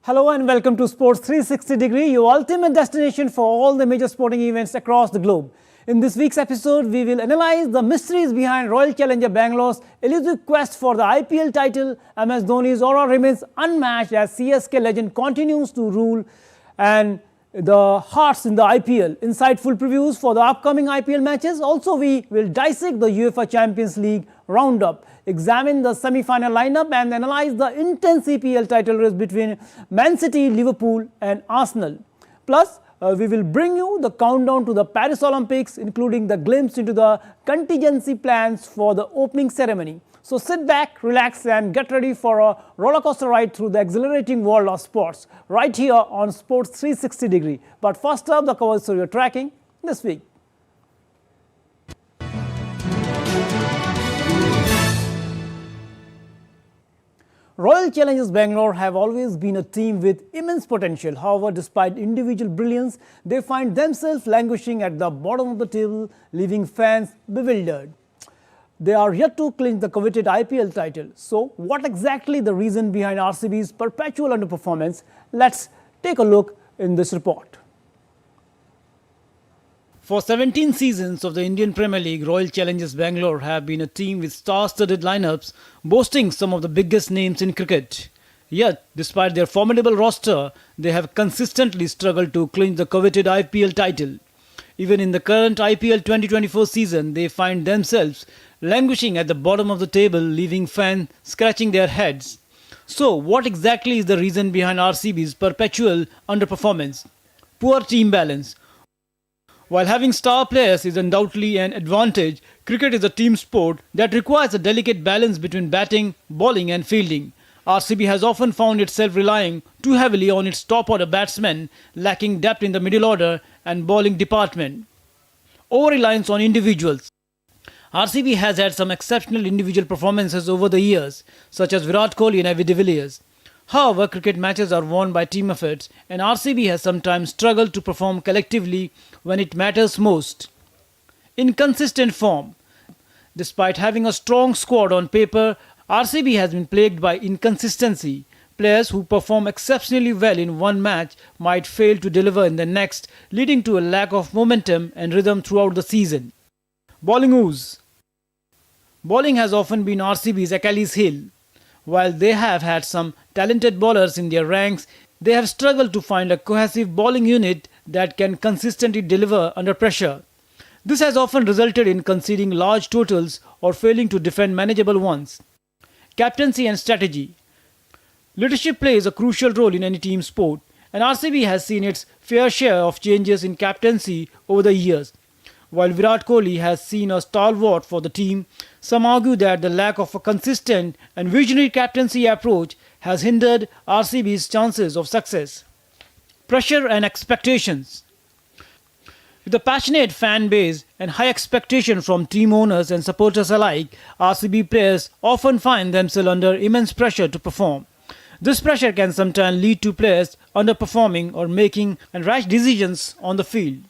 Hello and welcome to Sports 360 Degree, your ultimate destination for all the major sporting events across the globe. In this week's episode, we will analyze the mysteries behind Royal Challenger Bangalore's elusive quest for the IPL title. MS Dhoni's aura remains unmatched as CSK legend continues to rule and the hearts in the IPL. Insightful previews for the upcoming IPL matches. Also, we will dissect the UEFA Champions League roundup, examine the semi-final lineup and analyze the intense EPL title race between Man City, Liverpool and Arsenal. Plus, we will bring you the countdown to the Paris Olympics, including the glimpse into the contingency plans for the opening ceremony. So sit back, relax and get ready for a rollercoaster ride through the exhilarating world of sports, right here on Sports 360 Degree. But first up, the covers you're tracking this week. Royal Challengers Bangalore have always been a team with immense potential. However, despite individual brilliance, they find themselves languishing at the bottom of the table, leaving fans bewildered. They are yet to clinch the coveted IPL title. So, what exactly the reason behind RCB's perpetual underperformance? Let's take a look in this report. For 17 seasons of the Indian Premier League, Royal Challengers Bangalore have been a team with star-studded lineups, boasting some of the biggest names in cricket. Yet, despite their formidable roster, they have consistently struggled to clinch the coveted IPL title. Even in the current IPL 2024 season, they find themselves languishing at the bottom of the table, leaving fans scratching their heads. So, what exactly is the reason behind RCB's perpetual underperformance? Poor team balance. While having star players is undoubtedly an advantage, cricket is a team sport that requires a delicate balance between batting, bowling and fielding. RCB has often found itself relying too heavily on its top-order batsmen, lacking depth in the middle order and bowling department. Over-reliance on individuals. RCB has had some exceptional individual performances over the years, such as Virat Kohli and Avi de Villiers. However, cricket matches are won by team efforts and RCB has sometimes struggled to perform collectively when it matters most. Inconsistent form. Despite having a strong squad on paper, RCB has been plagued by inconsistency. Players who perform exceptionally well in one match might fail to deliver in the next, leading to a lack of momentum and rhythm throughout the season. Bowling ooze. Bowling has often been RCB's Achilles heel. While they have had some talented bowlers in their ranks, they have struggled to find a cohesive bowling unit that can consistently deliver under pressure. This has often resulted in conceding large totals or failing to defend manageable ones. Captaincy and strategy. Leadership plays a crucial role in any team sport, and RCB has seen its fair share of changes in captaincy over the years. While Virat Kohli has seen a stalwart for the team, some argue that the lack of a consistent and visionary captaincy approach has hindered RCB's chances of success. Pressure and expectations. With a passionate fan base and high expectation from team owners and supporters alike, RCB players often find themselves under immense pressure to perform. This pressure can sometimes lead to players underperforming or making rash decisions on the field.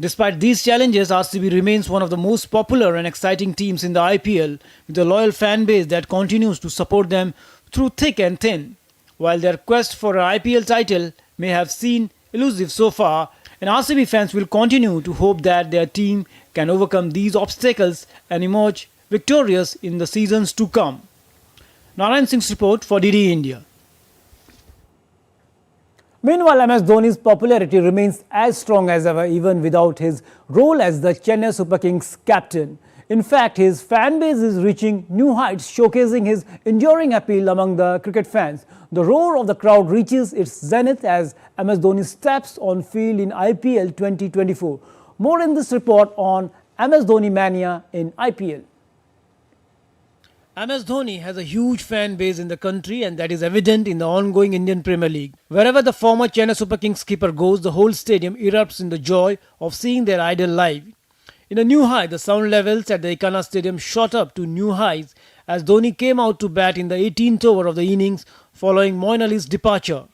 Despite these challenges, RCB remains one of the most popular and exciting teams in the IPL, with a loyal fan base that continues to support them through thick and thin. While their quest for an IPL title may have seemed elusive so far, and RCB fans will continue to hope that their team can overcome these obstacles and emerge victorious in the seasons to come. Narayan Singh's report for DD India. Meanwhile, MS Dhoni's popularity remains as strong as ever, even without his role as the Chennai Super Kings captain. In fact, his fan base is reaching new heights, showcasing his enduring appeal among the cricket fans. The roar of the crowd reaches its zenith as MS Dhoni steps on field in IPL 2024. More in this report on MS Dhoni mania in IPL. MS Dhoni has a huge fan base in the country and that is evident in the ongoing Indian Premier League. Wherever the former Chennai Super Kings skipper goes, the whole stadium erupts in the joy of seeing their idol live. In a new high, the sound levels at the Ekana Stadium shot up to new highs as Dhoni came out to bat in the 18th over of the innings following Moeen Ali's departure.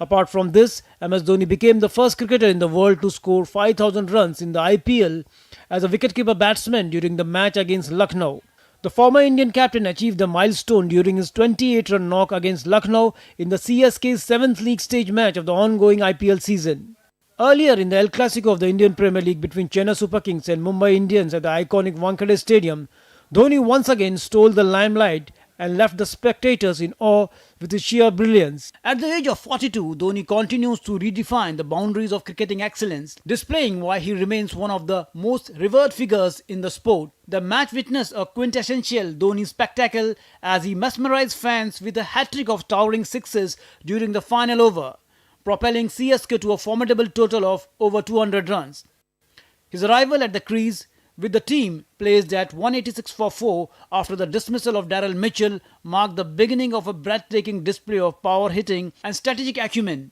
Apart from this, MS Dhoni became the first cricketer in the world to score 5,000 runs in the IPL as a wicketkeeper batsman during the match against Lucknow. The former Indian captain achieved the milestone during his 28-run knock against Lucknow in the CSK's 7th league stage match of the ongoing IPL season. Earlier in the El Clasico of the Indian Premier League between Chennai Super Kings and Mumbai Indians at the iconic Wankhede Stadium, Dhoni once again stole the limelight and left the spectators in awe with his sheer brilliance. At the age of 42, Dhoni continues to redefine the boundaries of cricketing excellence, displaying why he remains one of the most revered figures in the sport. The match witnessed a quintessential Dhoni spectacle as he mesmerized fans with a hat-trick of towering sixes during the final over, propelling CSK to a formidable total of over 200 runs. His arrival at the crease with the team placed at 186 for 4 after the dismissal of Daryl Mitchell marked the beginning of a breathtaking display of power hitting and strategic acumen.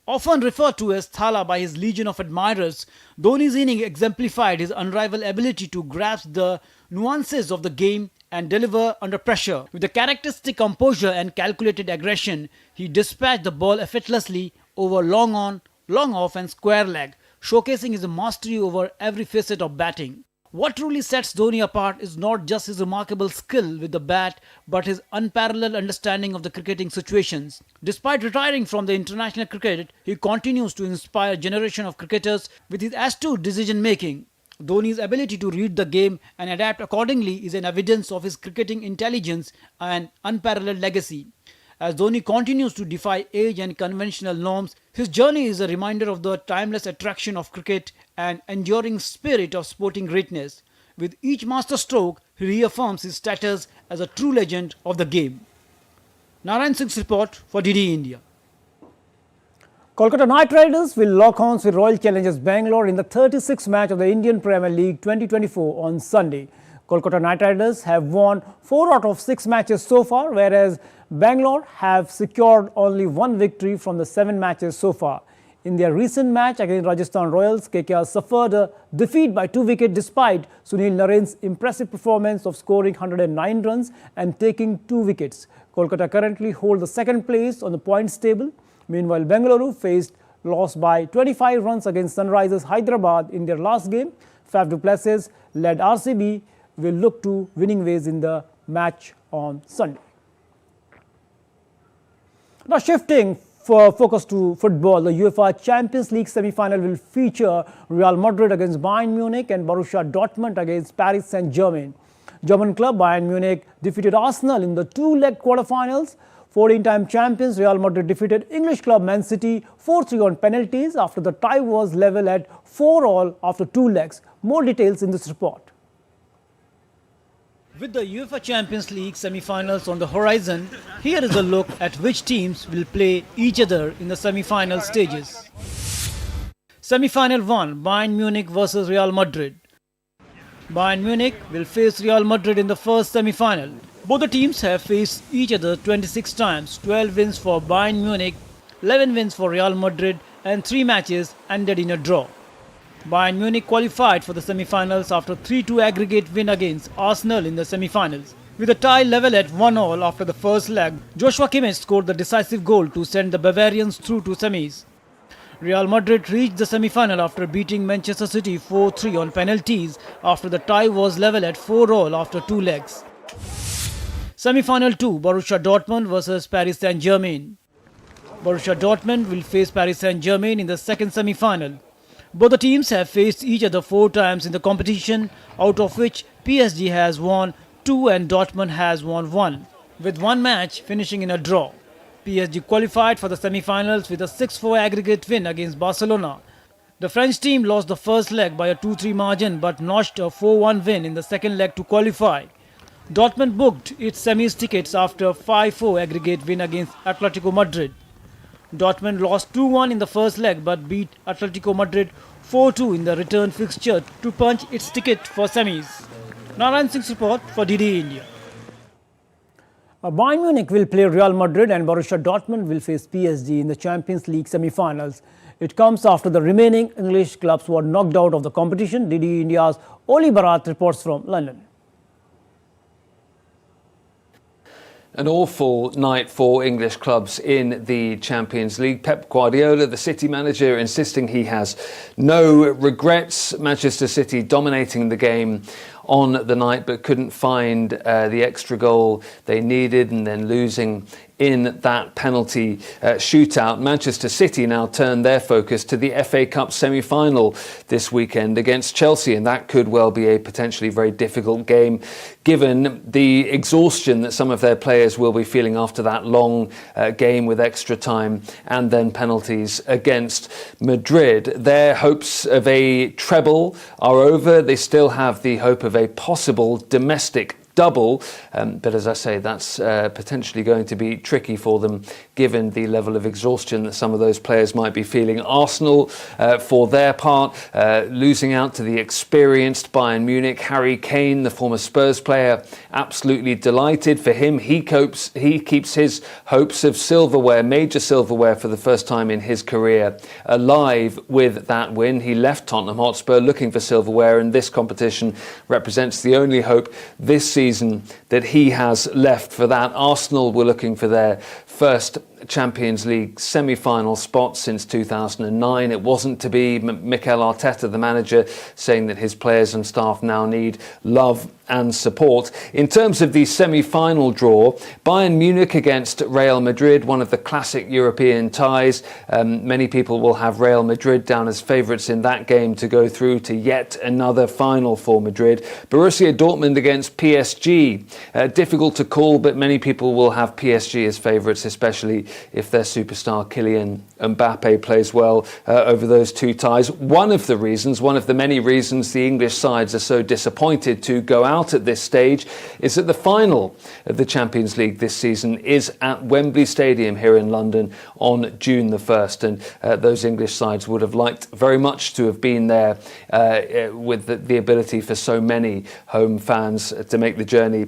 Often referred to as Thala by his legion of admirers, Dhoni's inning exemplified his unrivaled ability to grasp the nuances of the game and deliver under pressure. With a characteristic composure and calculated aggression, he dispatched the ball effortlessly over long on, long off and square leg, showcasing his mastery over every facet of batting. What truly sets Dhoni apart is not just his remarkable skill with the bat, but his unparalleled understanding of the cricketing situations. Despite retiring from the international cricket, he continues to inspire a generation of cricketers with his astute decision-making. Dhoni's ability to read the game and adapt accordingly is an evidence of his cricketing intelligence and unparalleled legacy. As Dhoni continues to defy age and conventional norms, his journey is a reminder of the timeless attraction of cricket and enduring spirit of sporting greatness. With each masterstroke, he reaffirms his status as a true legend of the game. Narayan Singh's report for DD India. Kolkata Knight Riders will lock horns with Royal Challengers Bangalore in the 36th match of the Indian Premier League 2024 on Sunday. Kolkata Knight Riders have won 4 out of 6 matches so far, whereas Bangalore have secured only 1 victory from the 7 matches so far. In their recent match against Rajasthan Royals, KKR suffered a defeat by 2 wickets despite Sunil Naren's impressive performance of scoring 109 runs and taking 2 wickets. Kolkata currently hold the 2nd place on the points table. Meanwhile, Bengaluru faced loss by 25 runs against Sunrisers Hyderabad in their last game. Faf du Plessis led RCB will look to winning ways in the match on Sunday. Now shifting focus to football, the UEFA Champions League semi-final will feature Real Madrid against Bayern Munich and Borussia Dortmund against Paris Saint-Germain. German club Bayern Munich defeated Arsenal in the 2-leg quarterfinals. 14-time champions Real Madrid defeated English club Man City 4-3 on penalties after the tie was level at 4-all after 2 legs. More details in this report. With the UEFA Champions League semi-finals on the horizon, here is a look at which teams will play each other in the semi-final stages. Semi-final 1, Bayern Munich versus Real Madrid. Bayern Munich will face Real Madrid in the first semi-final. Both the teams have faced each other 26 times, 12 wins for Bayern Munich, 11 wins for Real Madrid and 3 matches ended in a draw. Bayern Munich qualified for the semi-finals after 3-2 aggregate win against Arsenal in the semi-finals. With a tie level at 1-all after the first leg, Joshua Kimmich scored the decisive goal to send the Bavarians through to semis. Real Madrid reached the semi-final after beating Manchester City 4-3 on penalties after the tie was level at 4-all after 2 legs. Semi-final 2, Borussia Dortmund versus Paris Saint-Germain. Borussia Dortmund will face Paris Saint-Germain in the second semi-final. Both the teams have faced each other 4 times in the competition, out of which PSG has won 2 and Dortmund has won 1, with 1 match finishing in a draw. PSG qualified for the semi-finals with a 6-4 aggregate win against Barcelona. The French team lost the first leg by a 2-3 margin but notched a 4-1 win in the second leg to qualify. Dortmund booked its semis tickets after a 5-4 aggregate win against Atletico Madrid. Dortmund lost 2-1 in the first leg but beat Atletico Madrid 4-2 in the return fixture to punch its ticket for semis. Narayan Singh's report for DD India. Bayern Munich will play Real Madrid and Borussia Dortmund will face PSG in the Champions League semi-finals. It comes after the remaining English clubs were knocked out of the competition. DD India's Oli Bharat reports from London. An awful night for English clubs in the Champions League. Pep Guardiola, the City manager, insisting he has no regrets. Manchester City dominating the game on the night, but couldn't find the extra goal they needed, and then losing in that penalty shootout. Manchester City now turn their focus to the FA Cup semi-final this weekend against Chelsea, and that could well be a potentially very difficult game given the exhaustion that some of their players will be feeling after that long game with extra time and then penalties against Madrid. Their hopes of a treble are over. They still have the hope of a possible domestic double, but as I say, that's potentially going to be tricky for them given the level of exhaustion that some of those players might be feeling. Arsenal, for their part, losing out to the experienced Bayern Munich. Harry Kane, the former Spurs player, absolutely delighted. For him, he keeps his hopes of silverware, major silverware for the first time in his career, alive with that win. He left Tottenham Hotspur looking for silverware, and this competition represents the only hope this season that he has left for that. Arsenal were looking for their first Champions League semi-final spot since 2009. It wasn't to be. Mikel Arteta, the manager, saying that his players and staff now need love and support. In terms of the semi-final draw, Bayern Munich against Real Madrid, one of the classic European ties. Many people will have Real Madrid down as favourites in that game to go through to yet another final for Madrid. Borussia Dortmund against PSG. Difficult to call, but many people will have PSG as favourites, especially if their superstar Kylian Mbappe plays well over those two ties. One of the many reasons the English sides are so disappointed to go out at this stage is that the final of the Champions League this season is at Wembley Stadium here in London on June the 1st, and those English sides would have liked very much to have been there with the ability for so many home fans to make the journey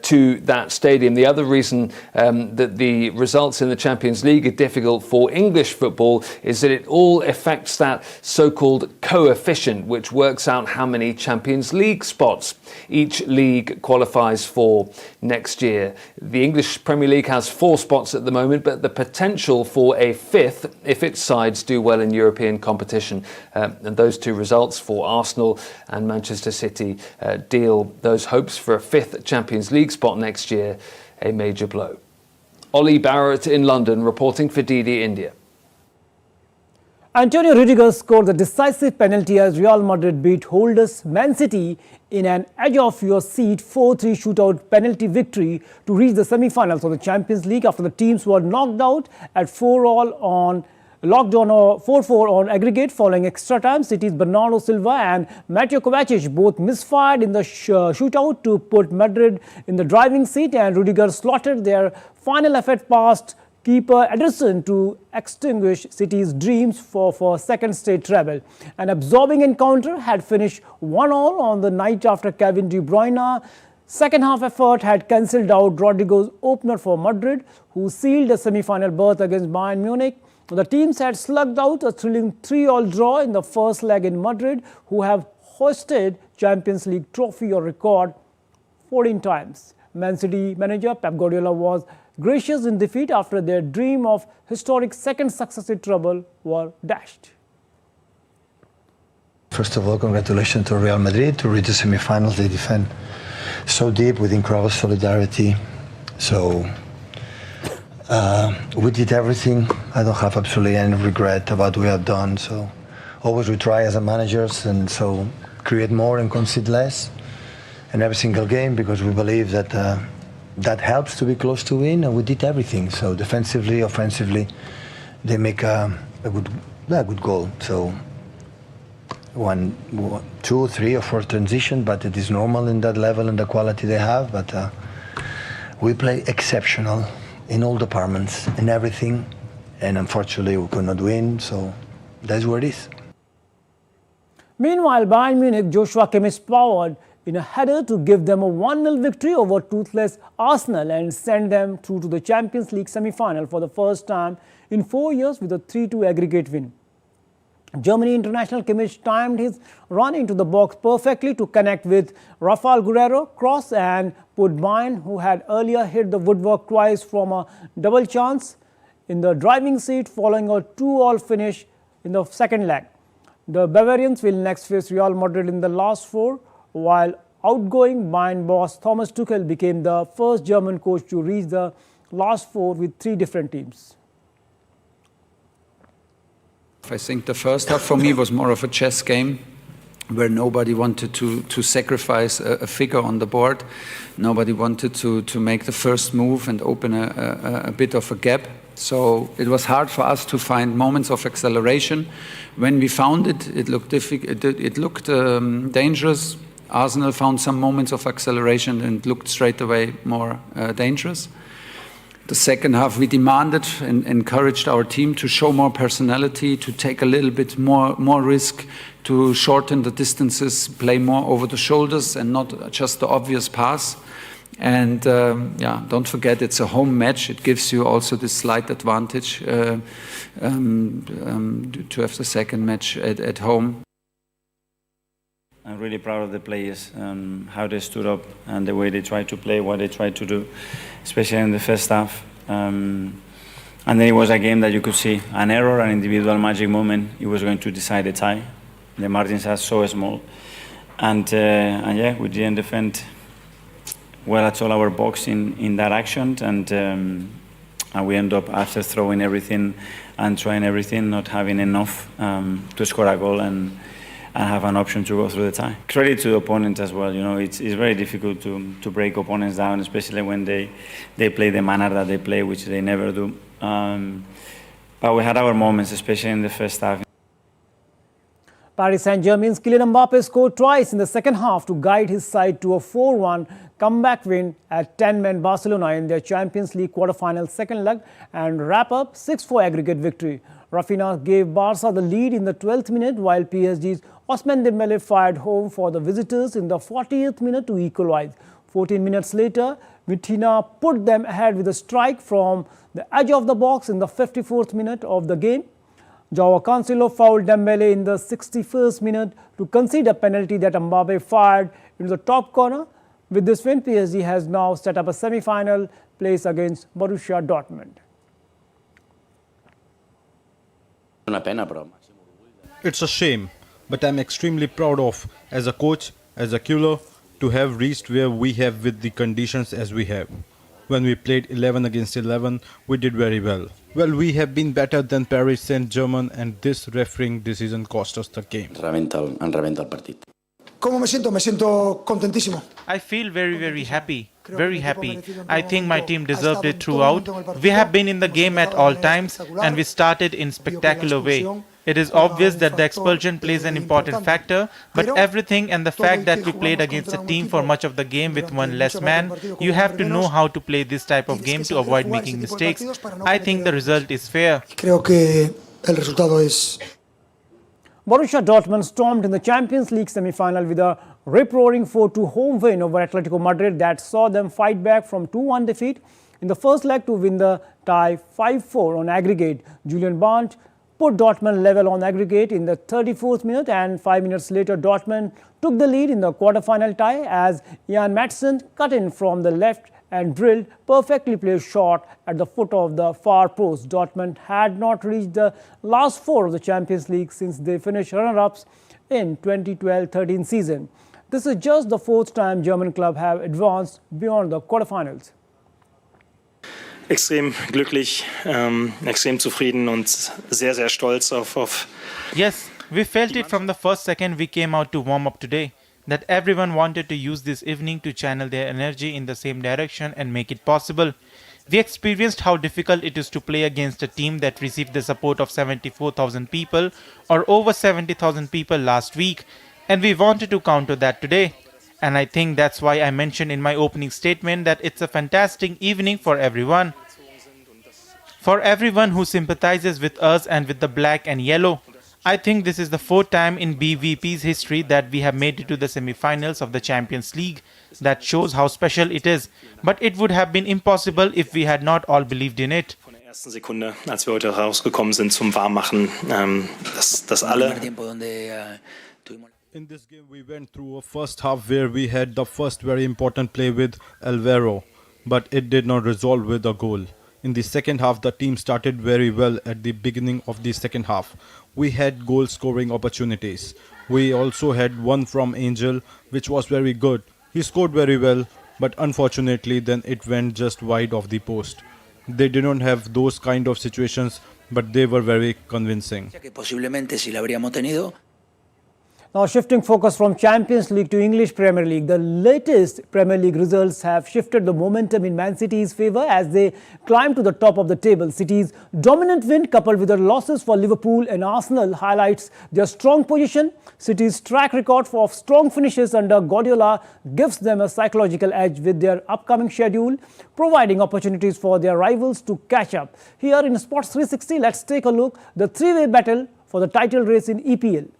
to that stadium. The other reason that the results in the Champions League are difficult for English football is that it all affects that so-called coefficient, which works out how many Champions League spots each league qualifies for next year. The English Premier League has 4 spots at the moment, but the potential for a 5th if its sides do well in European competition. And those two results for Arsenal and Manchester City deal those hopes for a 5th Champions League spot next year a major blow. Ollie Barrett in London reporting for DD India. Antonio Rudiger scored the decisive penalty as Real Madrid beat holders Man City in an edge-of-your-seat 4-3 shootout penalty victory to reach the semi-finals of the Champions League after the teams were knocked out at 4-4 on aggregate following extra time. City's Bernardo Silva and Mateo Kovacic both misfired in the shootout to put Madrid in the driving seat, and Rudiger slaughtered their final effort past keeper Ederson to extinguish City's dreams for second straight treble. An absorbing encounter had finished 1-1 on the night after Kevin De Bruyne's second-half effort had cancelled out Rodrigo's opener for Madrid, who sealed a semi-final berth against Bayern Munich. The teams had slugged out a thrilling 3-3 draw in the first leg in Madrid, who have hosted Champions League trophy or record 14 times. Man City manager Pep Guardiola was gracious in defeat after their dream of historic second successive treble were dashed. First of all, congratulations to Real Madrid to reach the semi-finals. They defend so deep with incredible solidarity. So we did everything. I don't have absolutely any regret about what we have done. So always we try as a managers, and so create more and concede less in every single game, because we believe that that helps to be close to win, and we did everything. So defensively, offensively, they make a good goal. So 1, 2, 3 or 4 transition, but it is normal in that level and the quality they have. But we play exceptional in all departments, in everything, and unfortunately we could not win. So that's where it is. Meanwhile, Bayern Munich, Joshua Kimmich powered in a header to give them a 1-0 victory over toothless Arsenal and send them through to the Champions League semi-final for the first time in 4 years with a 3-2 aggregate win. Germany international Kimmich timed his run into the box perfectly to connect with Rafael Guerreiro cross and put Bayern, who had earlier hit the woodwork twice from a double chance, in the driving seat following a 2-2 finish in the second leg. The Bavarians will next face Real Madrid in the last 4, while outgoing Bayern boss Thomas Tuchel became the first German coach to reach the last four with three different teams. I think the first half for me was more of a chess game where nobody wanted to sacrifice a figure on the board. Nobody wanted to make the first move and open a bit of a gap. So it was hard for us to find moments of acceleration. When we found it, it looked difficult. It looked dangerous. Arsenal found some moments of acceleration and looked straight away more dangerous. The second half, we demanded and encouraged our team to show more personality, to take a little bit more risk, to shorten the distances, play more over the shoulders and not just the obvious pass. And don't forget, it's a home match. It gives you also this slight advantage to have the second match at home. I'm really proud of the players, how they stood up and the way they tried to play, what they tried to do, especially in the first half. And then it was a game that you could see an error, an individual magic moment. It was going to decide the tie. The margins are so small. And yeah, we didn't defend well at all our box in that action. And we end up, after throwing everything and trying everything, not having enough to score a goal and have an option to go through the tie. Credit to the opponent as well. You know, it's very difficult to break opponents down, especially when they play the manner that they play, which they never do. But we had our moments, especially in the first half. Paris Saint-Germain's Kylian Mbappe scored twice in the second half to guide his side to a 4-1 comeback win at 10-man Barcelona in their Champions League quarter-final second leg and wrap up 6-4 aggregate victory. Rafinha gave Barca the lead in the 12th minute, while PSG's Ousmane Dembele fired home for the visitors in the 40th minute to equalize. 14 minutes later, Vitinha put them ahead with a strike from the edge of the box in the 54th minute of the game. Joao Cancelo fouled Dembele in the 61st minute to concede a penalty that Mbappe fired into the top corner. With this win, PSG has now set up a semi-final place against Borussia Dortmund. It's a shame, but I'm extremely proud of, as a coach, as a killer, to have reached where we have with the conditions as we have. When we played 11 against 11, we did very well. Well, we have been better than Paris Saint-Germain, and this refereeing decision cost us the game. Rebenta el partit. ¿Cómo me siento? Me siento contentísimo. I feel very happy. Very happy. I think my team deserved it throughout. We have been in the game at all times and we started in spectacular way. It is obvious that the expulsion plays an important factor, but everything and the fact that we played against a team for much of the game with one less man, you have to know how to play this type of game to avoid making mistakes. I think the result is fair. Creo que el resultado es Borussia Dortmund stormed in the Champions League semi-final with a rip-roaring 4-2 home win over Atletico Madrid that saw them fight back from 2-1 defeat in the first leg to win the tie 5-4 on aggregate. Julian Brandt put Dortmund level on aggregate in the 34th minute, and 5 minutes later Dortmund took the lead in the quarter-final tie as Ian Maatsen cut in from the left and drilled perfectly placed shot at the foot of the far post. Dortmund had not reached the last four of the Champions League since they finished runner-ups in 2012-13 season. This is just the fourth time German club have advanced beyond the quarterfinals. Extrem glücklich, extrem zufrieden und sehr stolz auf. Yes, we felt it from the first second we came out to warm up today, that everyone wanted to use this evening to channel their energy in the same direction and make it possible. We experienced how difficult it is to play against a team that received the support of 74,000 people or over 70,000 people last week, and we wanted to counter that today. And I think that's why I mentioned in my opening statement that it's a fantastic evening for everyone. For everyone who sympathizes with us and with the black and yellow. I think this is the fourth time in BVP's history that we have made it to the semi-finals of the Champions League. That shows how special it is. But it would have been impossible if we had not all believed in it. Von der ersten Sekunde, als wir heute rausgekommen sind zum Warmmachen, dass alle. In this game, we went through a first half where we had the first very important play with Alvaro, but it did not resolve with a goal. In the second half, the team started very well at the beginning of the second half. We had goal-scoring opportunities. We also had one from Angel, which was very good. He scored very well, but unfortunately then it went just wide of the post. They did not have those kind of situations, but they were very convincing. Now shifting focus from Champions League to English Premier League, the latest Premier League results have shifted the momentum in Man City's favour as they climb to the top of the table. City's dominant win coupled with the losses for Liverpool and Arsenal highlights their strong position. City's track record of strong finishes under Guardiola gives them a psychological edge with their upcoming schedule, providing opportunities for their rivals to catch up. Here in Sports 360, let's take a look at the three-way battle for the title race in EPL.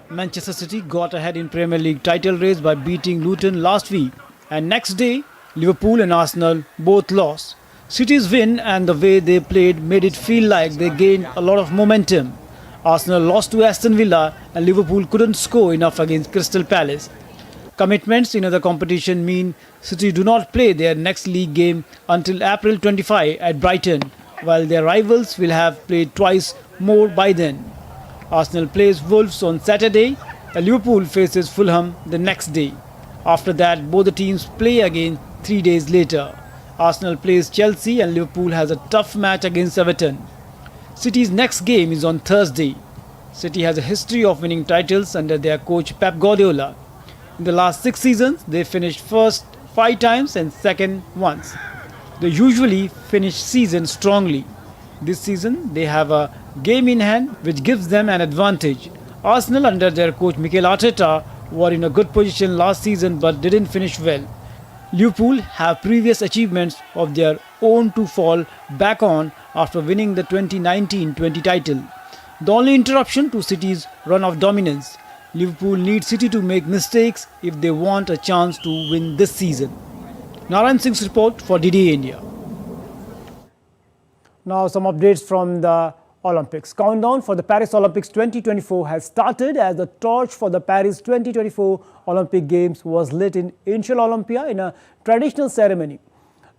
Manchester City got ahead in Premier League title race by beating Luton last week, and next day Liverpool and Arsenal both lost. City's win and the way they played made it feel like they gained a lot of momentum. Arsenal lost to Aston Villa and Liverpool couldn't score enough against Crystal Palace. Commitments in other competition mean City do not play their next league game until April 25 at Brighton, while their rivals will have played twice more by then. Arsenal plays Wolves on Saturday and Liverpool faces Fulham the next day. After that, both the teams play again 3 days later. Arsenal plays Chelsea and Liverpool has a tough match against Everton. City's next game is on Thursday. City has a history of winning titles under their coach Pep Guardiola. In the last 6 seasons, they finished first 5 times and second once. They usually finish season strongly. This season, they have a game in hand which gives them an advantage. Arsenal under their coach Mikel Arteta were in a good position last season but didn't finish well. Liverpool have previous achievements of their own to fall back on after winning the 2019-20 title. The only interruption to City's run of dominance. Liverpool need City to make mistakes if they want a chance to win this season. Narayan Singh's report for DD India. Now some updates from the Olympics. Countdown for the Paris Olympics 2024 has started as the torch for the Paris 2024 Olympic Games was lit in ancient Olympia in a traditional ceremony.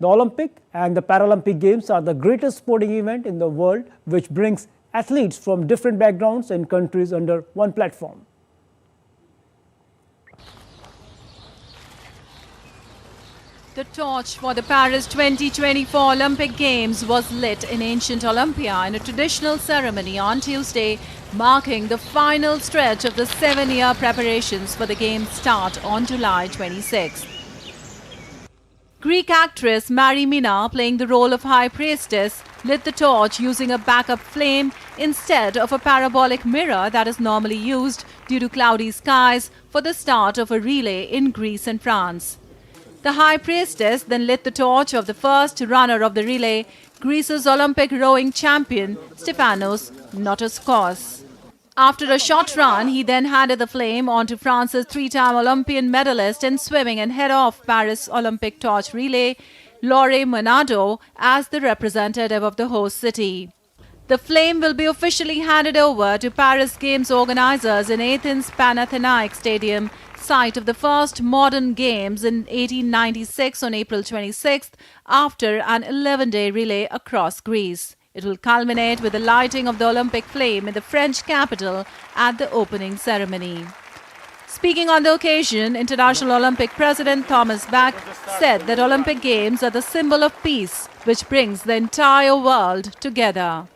The Olympic and the Paralympic Games are the greatest sporting event in the world which brings athletes from different backgrounds and countries under one platform. The torch for the Paris 2024 Olympic Games was lit in ancient Olympia in a traditional ceremony on Tuesday, marking the final stretch of the 7-year preparations for the Games start on July 26. Greek actress Mary Mina, playing the role of High Priestess, lit the torch using a backup flame instead of a parabolic mirror that is normally used due to cloudy skies for the start of a relay in Greece and France. The High Priestess then lit the torch of the first runner of the relay, Greece's Olympic rowing champion, Stefanos Notoskos. After a short run, he then handed the flame on to France's 3-time Olympian medalist in swimming and head of Paris Olympic torch relay, Laure Monado, as the representative of the host city. The flame will be officially handed over to Paris Games organizers in Athens' Panathinaik Stadium, site of the first modern games in 1896 on April 26th after an 11-day relay across Greece. It will culminate with the lighting of the Olympic flame in the French capital at the opening ceremony. Speaking on the occasion, International Olympic President Thomas Bach said that Olympic Games are the symbol of peace, which brings the entire world together.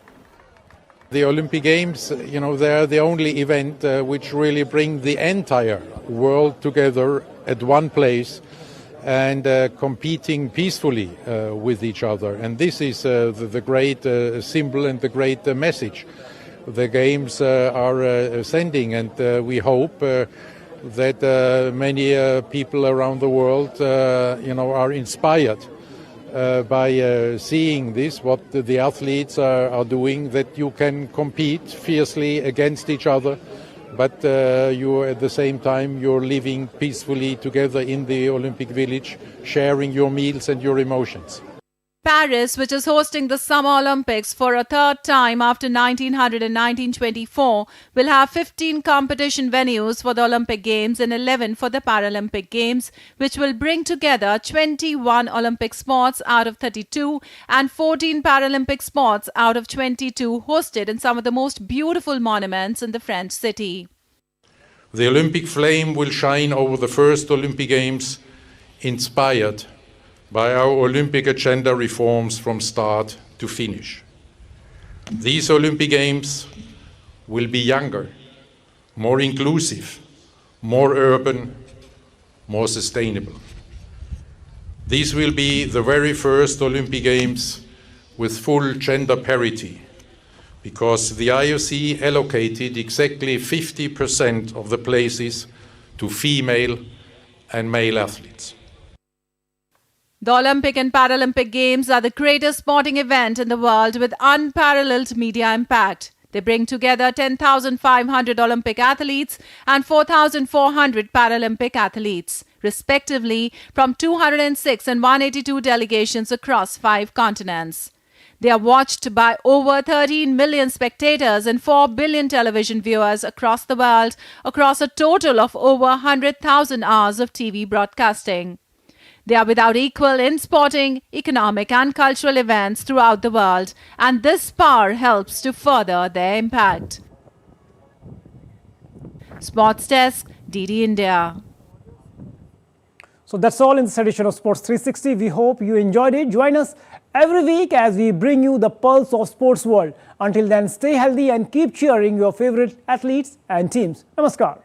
The Olympic Games, they are the only event which really bring the entire world together at one place and competing peacefully with each other. And this is the great symbol and the great message the Games are sending. And we hope that many people around the world, are inspired by seeing this, what the athletes are doing, that you can compete fiercely against each other, but you at the same time you're living peacefully together in the Olympic Village, sharing your meals and your emotions. Paris, which is hosting the Summer Olympics for a third time after 1900 and 1924, will have 15 competition venues for the Olympic Games and 11 for the Paralympic Games, which will bring together 21 Olympic sports out of 32 and 14 Paralympic sports out of 22 hosted in some of the most beautiful monuments in the French city. The Olympic flame will shine over the first Olympic Games, inspired by our Olympic agenda reforms from start to finish. These Olympic Games will be younger, more inclusive, more urban, more sustainable. These will be the very first Olympic Games with full gender parity, because the IOC allocated exactly 50% of the places to female and male athletes. The Olympic and Paralympic Games are the greatest sporting event in the world with unparalleled media impact. They bring together 10,500 Olympic athletes and 4,400 Paralympic athletes, respectively, from 206 and 182 delegations across 5 continents. They are watched by over 13 million spectators and 4 billion television viewers across the world, across a total of over 100,000 hours of TV broadcasting. They are without equal in sporting, economic and cultural events throughout the world, and this power helps to further their impact. Sports Desk, DD India. So that's all in this edition of Sports 360. We hope you enjoyed it. Join us every week as we bring you the pulse of sports world. Until then, stay healthy and keep cheering your favorite athletes and teams. Namaskar.